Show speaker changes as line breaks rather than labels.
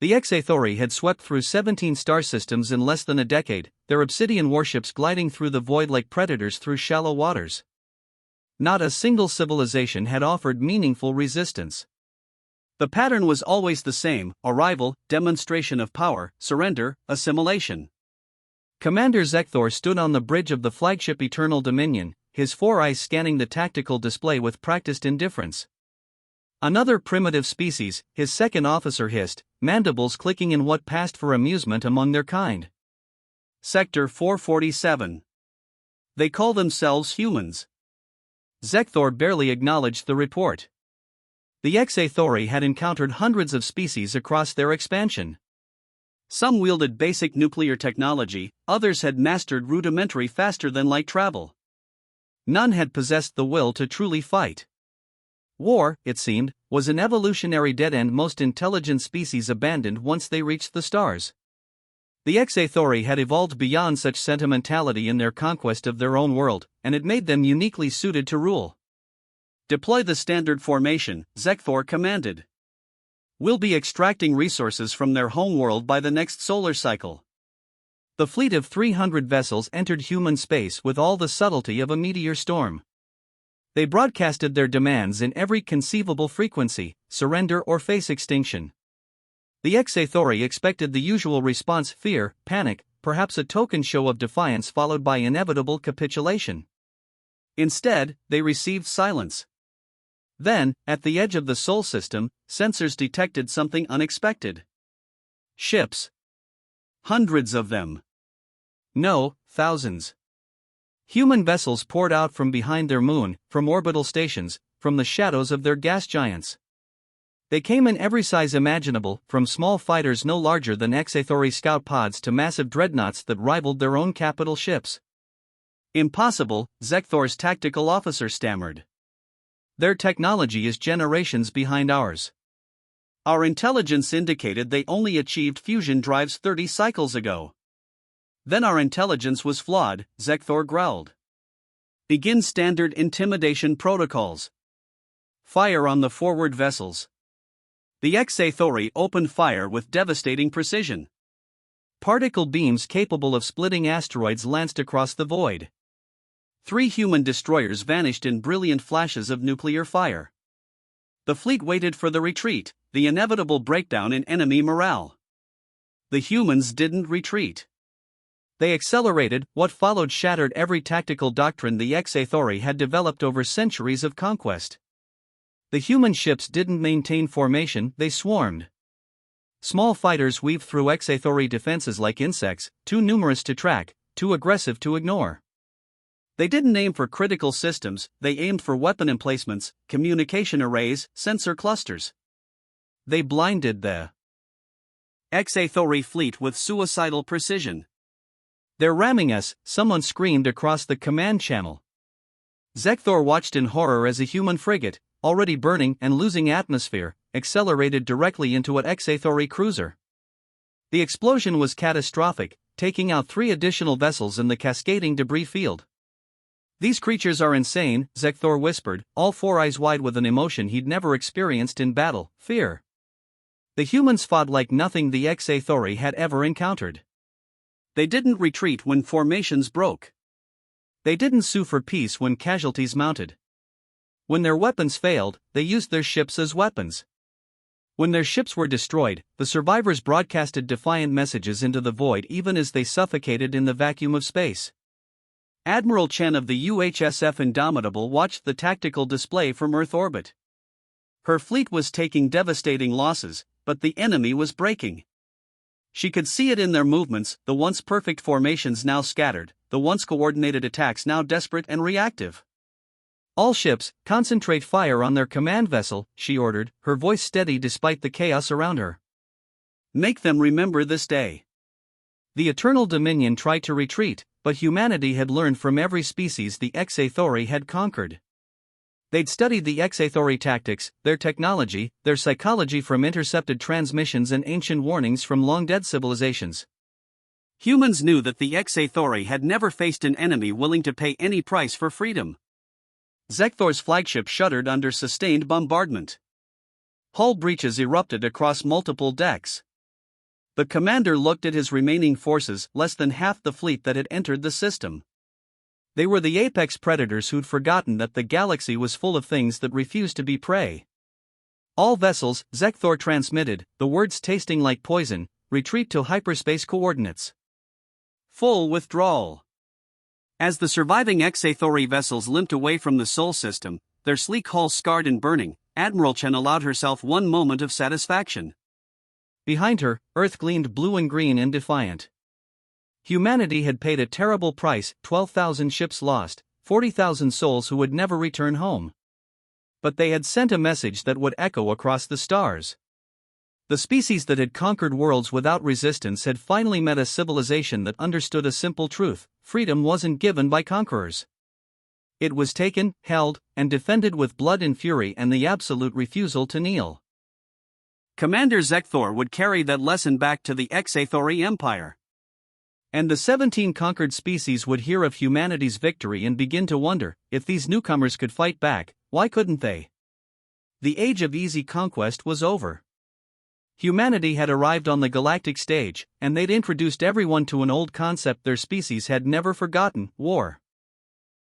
The Xathori had swept through 17 star systems in less than a decade, their obsidian warships gliding through the void like predators through shallow waters. Not a single civilization had offered meaningful resistance. The pattern was always the same: arrival, demonstration of power, surrender, assimilation. Commander Zekthor stood on the bridge of the flagship Eternal Dominion, his four eyes scanning the tactical display with practiced indifference. Another primitive species, his second officer hissed, mandibles clicking in what passed for amusement among their kind. Sector 447. They call themselves humans. Zekthor barely acknowledged the report. The Xathori had encountered hundreds of species across their expansion. Some wielded basic nuclear technology, others had mastered rudimentary faster-than-light travel. None had possessed the will to truly fight. War, it seemed, was an evolutionary dead-end most intelligent species abandoned once they reached the stars. The Xathori had evolved beyond such sentimentality in their conquest of their own world, and it made them uniquely suited to rule. Deploy the standard formation, Zekthor commanded. We'll be extracting resources from their homeworld by the next solar cycle. The fleet of 300 vessels entered human space with all the subtlety of a meteor storm. They broadcasted their demands in every conceivable frequency: surrender or face extinction. The Xathori expected the usual response: fear, panic, perhaps a token show of defiance followed by inevitable capitulation. Instead, they received silence. Then, at the edge of the Sol system, sensors detected something unexpected. Ships. Hundreds of them. No, thousands. Human vessels poured out from behind their moon, from orbital stations, from the shadows of their gas giants. They came in every size imaginable, from small fighters no larger than Xathori scout pods to massive dreadnoughts that rivaled their own capital ships. Impossible, Zekthor's tactical officer stammered. Their technology is generations behind ours. Our intelligence indicated they only achieved fusion drives 30 cycles ago. Then our intelligence was flawed, Zekthor growled. Begin standard intimidation protocols. Fire on the forward vessels. The Xathori opened fire with devastating precision. Particle beams capable of splitting asteroids lanced across the void. 3 human destroyers vanished in brilliant flashes of nuclear fire. The fleet waited for the retreat, the inevitable breakdown in enemy morale. The humans didn't retreat. They accelerated. What followed shattered every tactical doctrine the Xathori had developed over centuries of conquest. The human ships didn't maintain formation, they swarmed. Small fighters weaved through Xathori defenses like insects, too numerous to track, too aggressive to ignore. They didn't aim for critical systems, they aimed for weapon emplacements, communication arrays, sensor clusters. They blinded the Xathori fleet with suicidal precision. "They're ramming us," someone screamed across the command channel. Zekthor watched in horror as a human frigate, already burning and losing atmosphere, accelerated directly into an Xathori cruiser. The explosion was catastrophic, taking out 3 additional vessels in the cascading debris field. "These creatures are insane," Zekthor whispered, all 4 eyes wide with an emotion he'd never experienced in battle: fear. The humans fought like nothing the Xathori had ever encountered. They didn't retreat when formations broke. They didn't sue for peace when casualties mounted. When their weapons failed, they used their ships as weapons. When their ships were destroyed, the survivors broadcasted defiant messages into the void even as they suffocated in the vacuum of space. Admiral Chen of the UHSF Indomitable watched the tactical display from Earth orbit. Her fleet was taking devastating losses, but the enemy was breaking. She could see it in their movements, the once perfect formations now scattered, the once coordinated attacks now desperate and reactive. "All ships, concentrate fire on their command vessel," she ordered, her voice steady despite the chaos around her. "Make them remember this day." The Eternal Dominion tried to retreat, but humanity had learned from every species the Xathori had conquered. They'd studied the Xathori tactics, their technology, their psychology from intercepted transmissions and ancient warnings from long-dead civilizations. Humans knew that the Xathori had never faced an enemy willing to pay any price for freedom. Zekthor's flagship shuddered under sustained bombardment. Hull breaches erupted across multiple decks. The commander looked at his remaining forces, less than half the fleet that had entered the system. They were the apex predators who'd forgotten that the galaxy was full of things that refused to be prey. All vessels, Zekthor transmitted, the words tasting like poison, retreat to hyperspace coordinates. Full withdrawal. As the surviving Xathori vessels limped away from the Sol system, their sleek hulls scarred and burning, Admiral Chen allowed herself one moment of satisfaction. Behind her, Earth gleamed blue and green and defiant. Humanity had paid a terrible price, 12,000 ships lost, 40,000 souls who would never return home. But they had sent a message that would echo across the stars. The species that had conquered worlds without resistance had finally met a civilization that understood a simple truth: freedom wasn't given by conquerors. It was taken, held, and defended with blood and fury and the absolute refusal to kneel. Commander Zekthor would carry that lesson back to the Xathori Empire. And the 17 conquered species would hear of humanity's victory and begin to wonder, if these newcomers could fight back, why couldn't they? The age of easy conquest was over. Humanity had arrived on the galactic stage, and they'd introduced everyone to an old concept their species had never forgotten: war.